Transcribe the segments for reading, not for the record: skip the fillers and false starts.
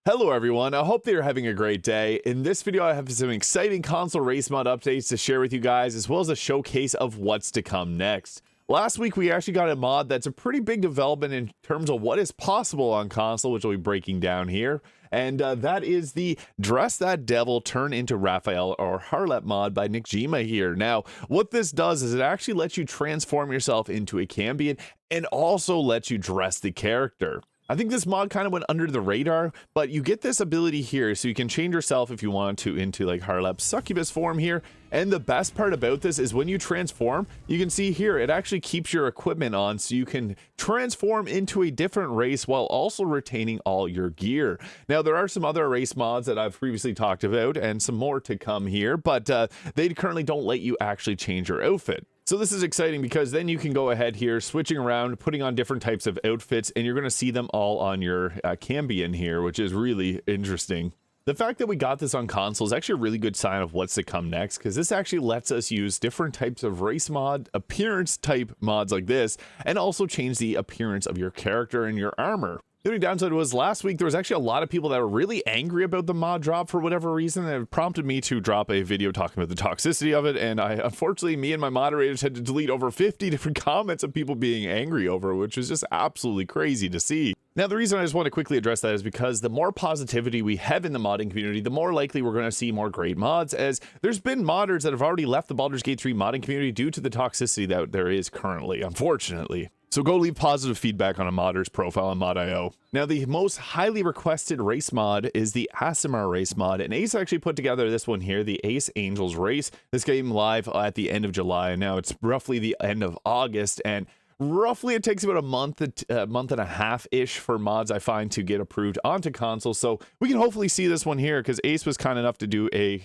Hello everyone, I hope that you're having a great day. In this video I have some exciting console race mod updates to share with you guys, as well as a showcase of what's to come next. Last week we actually got a mod that's a pretty big development in terms of what is possible on console, which we'll be breaking down here. And that is the Dress That Devil Turn Into Raphael or Harlot mod by Nickjima here. Now, what this does is it actually lets you transform yourself into a Cambion and also lets you dress the character. I think this mod kind of went under the radar, but you get this ability here, so you can change yourself if you want to into like Harlot succubus form here. And the best part about this is when you transform, you can see here, it actually keeps your equipment on, so you can transform into a different race while also retaining all your gear. Now, there are some other race mods that I've previously talked about and some more to come here, but they currently don't let you actually change your outfit. So this is exciting because then you can go ahead here, switching around, putting on different types of outfits, and you're going to see them all on your Cambion here, which is really interesting. The fact that we got this on console is actually a really good sign of what's to come next, because this actually lets us use different types of race mod, appearance type mods like this, and also change the appearance of your character and your armor. The only downside was last week there was actually a lot of people that were really angry about the mod drop for whatever reason, and it prompted me to drop a video talking about the toxicity of it. And unfortunately, me and my moderators had to delete over 50 different comments of people being angry over it, which was just absolutely crazy to see. Now, the reason I just want to quickly address that is because the more positivity we have in the modding community, the more likely we're going to see more great mods, as there's been modders that have already left the Baldur's Gate 3 modding community due to the toxicity that there is currently, unfortunately. So go leave positive feedback on a modder's profile on mod.io. Now, the most highly requested race mod is the Aasimar race mod, and ACE actually put together this one here, the Ace Angels race. This came live at the end of July, and now it's roughly the end of August, and roughly it takes about a month and a half-ish for mods, I find, to get approved onto console. So we can hopefully see this one here, because Ace was kind enough to do a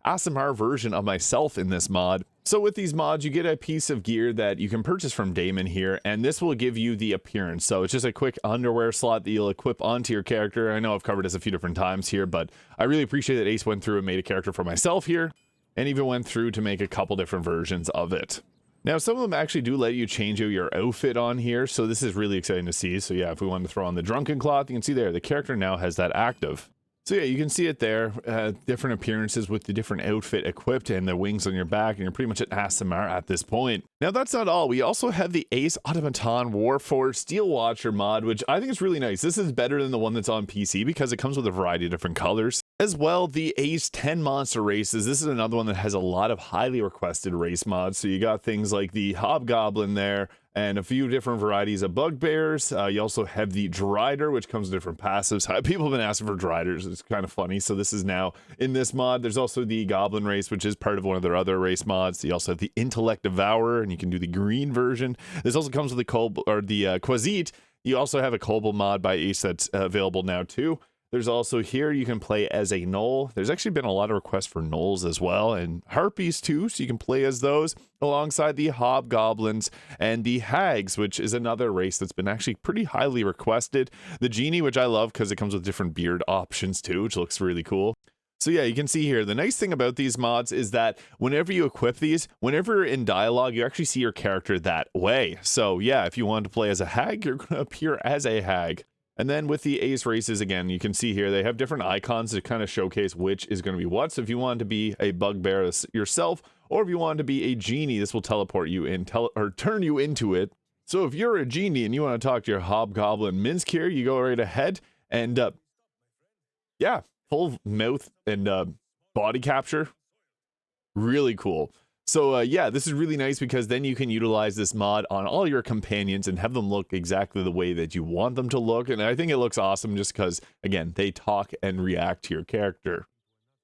Aasimar version of myself in this mod. So with these mods, you get a piece of gear that you can purchase from Damon here, and this will give you the appearance. So it's just a quick underwear slot that you'll equip onto your character. I know I've covered this a few different times here, but I really appreciate that Ace went through and made a character for myself here, and even went through to make a couple different versions of it. Now, some of them actually do let you change out your outfit on here, so this is really exciting to see. So yeah, if we wanted to throw on the drunken cloth, you can see there, the character now has that active. So yeah, you can see it there, different appearances with the different outfit equipped and the wings on your back, and you're pretty much an Aasimar at this point. Now, that's not all. We also have the Ace Automaton Warforged Steel Watcher mod, which I think is really nice. This is better than the one that's on PC because it comes with a variety of different colors. As well, the Ace 10 Monster races. This is another one that has a lot of highly requested race mods. So you got things like the Hobgoblin there, and a few different varieties of bugbears. You also have the Drider, which comes with different passives. People have been asking for Driders. It's kind of funny. So this is now in this mod. There's also the Goblin race, which is part of one of their other race mods. You also have the Intellect Devourer, and you can do the green version. This also comes with the Quasite. You also have a Kobold mod by Ace that's available now too. There's also here, you can play as a Gnoll. There's actually been a lot of requests for Gnolls as well, and Harpies too, so you can play as those, alongside the Hobgoblins and the Hags, which is another race that's been actually pretty highly requested. The Genie, which I love because it comes with different beard options too, which looks really cool. So yeah, you can see here, the nice thing about these mods is that whenever you equip these, whenever you're in dialogue, you actually see your character that way. So yeah, if you want to play as a Hag, you're going to appear as a Hag. And then with the Ace races, again, you can see here, they have different icons to kind of showcase which is going to be what. So if you want to be a bugbear yourself, or if you want to be a genie, this will teleport you in, or turn you into it. So if you're a genie and you want to talk to your Hobgoblin Minsk here, you go right ahead and, yeah, full mouth and body capture. Really cool. So yeah, this is really nice because then you can utilize this mod on all your companions and have them look exactly the way that you want them to look. And I think it looks awesome just because, again, they talk and react to your character.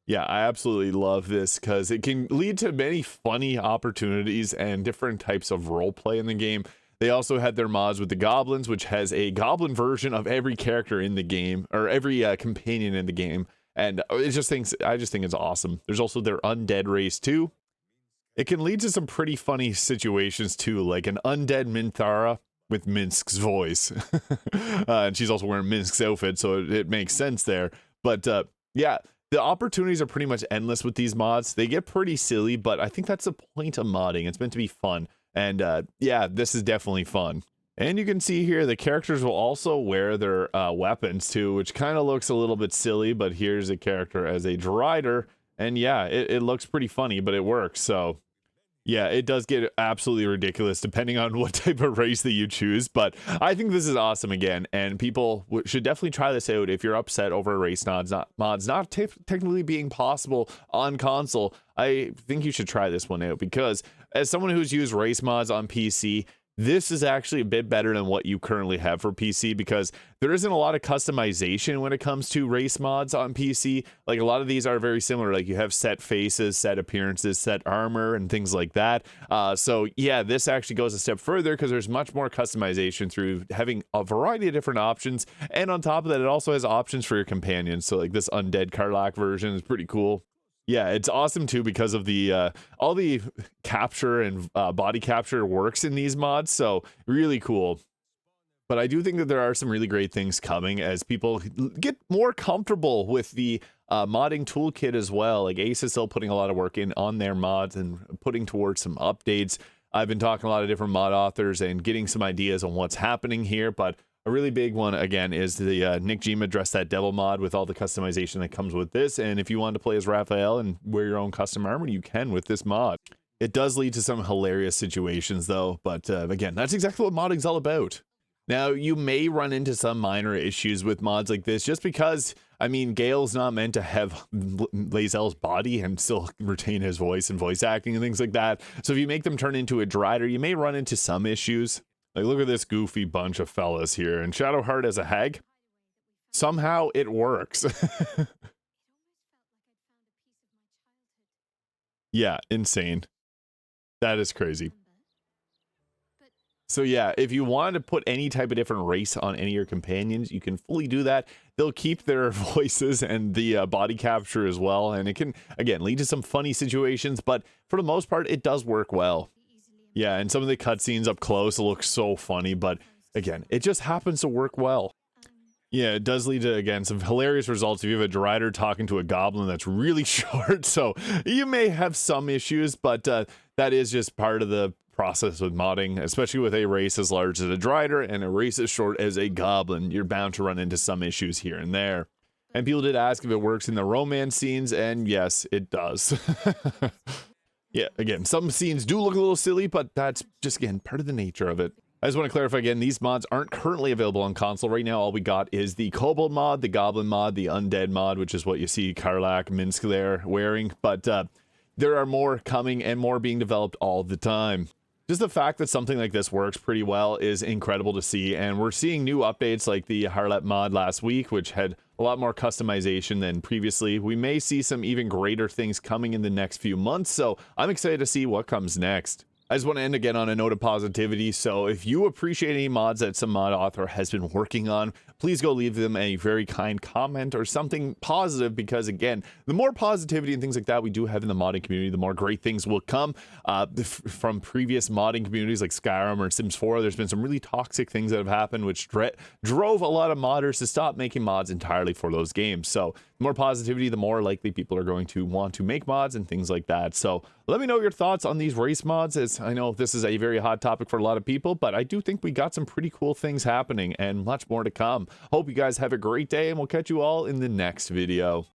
Yeah, I absolutely love this because it can lead to many funny opportunities and different types of roleplay in the game. They also had their mods with the Goblins, which has a Goblin version of every character in the game, or every companion in the game. And I just think it's awesome. There's also their Undead race too. It can lead to some pretty funny situations too, like an undead Minthara with Minsk's voice. And she's also wearing Minsk's outfit, so it makes sense there. But yeah, the opportunities are pretty much endless with these mods. They get pretty silly, but I think that's the point of modding. It's meant to be fun. And yeah, this is definitely fun. And you can see here the characters will also wear their weapons too, which kind of looks a little bit silly, but here's a character as a Drider, and yeah, it looks pretty funny, but it works. So yeah, it does get absolutely ridiculous depending on what type of race that you choose, but I think this is awesome again, and people should definitely try this out if you're upset over race mods not technically being possible on console. I think you should try this one out, because as someone who's used race mods on PC, this is actually a bit better than what you currently have for PC, because there isn't a lot of customization when it comes to race mods on PC. Like, a lot of these are very similar. Like, you have set faces, set appearances, set armor, and things like that. So yeah, this actually goes a step further because there's much more customization through having a variety of different options. And on top of that, it also has options for your companions. So like this undead Karlach version is pretty cool. Yeah, it's awesome too because of the all the capture and body capture works in these mods, so really cool. But I do think that there are some really great things coming as people get more comfortable with the modding toolkit as well. Like, ASE is still putting a lot of work in on their mods and putting towards some updates. I've been talking to a lot of different mod authors and getting some ideas on what's happening here, but a really big one, again, is the Nick Jima Dress That Devil mod with all the customization that comes with this. And if you want to play as Raphael and wear your own custom armor, you can with this mod. It does lead to some hilarious situations, though. But again, that's exactly what modding's all about. Now, you may run into some minor issues with mods like this just because, I mean, Gale's not meant to have Lae'zel's body and still retain his voice and voice acting and things like that. So if you make them turn into a Drider, you may run into some issues. Like, look at this goofy bunch of fellas here. And Shadowheart as a hag, somehow it works. Yeah, insane. That is crazy. So yeah, if you want to put any type of different race on any of your companions, you can fully do that. They'll keep their voices and the body capture as well. And it can, again, lead to some funny situations, but for the most part, it does work well. Yeah, and some of the cutscenes up close look so funny, but again, it just happens to work well. Yeah, it does lead to, again, some hilarious results if you have a Drider talking to a goblin that's really short, so you may have some issues, but that is just part of the process with modding, especially with a race as large as a Drider and a race as short as a goblin. You're bound to run into some issues here and there. And people did ask if it works in the romance scenes, and yes, it does. Yeah, again, some scenes do look a little silly, but that's just, again, part of the nature of it. I just want to clarify again, these mods aren't currently available on console right now. All we got is the Kobold mod, the Goblin mod, the Undead mod, which is what you see Karlach, Minsk there wearing. But there are more coming and more being developed all the time. Just the fact that something like this works pretty well is incredible to see, and we're seeing new updates like the Harlot mod last week, which had a lot more customization than previously. We may see some even greater things coming in the next few months, so I'm excited to see what comes next. I just want to end again on a note of positivity, so if you appreciate any mods that some mod author has been working on, please go leave them a very kind comment or something positive, because again, the more positivity and things like that we do have in the modding community, the more great things will come. From previous modding communities like Skyrim or Sims 4, there's been some really toxic things that have happened, which drove a lot of modders to stop making mods entirely for those games. So the more positivity, the more likely people are going to want to make mods and things like that. So let me know your thoughts on these race mods, as I know this is a very hot topic for a lot of people, but I do think we got some pretty cool things happening and much more to come. Hope you guys have a great day, and we'll catch you all in the next video.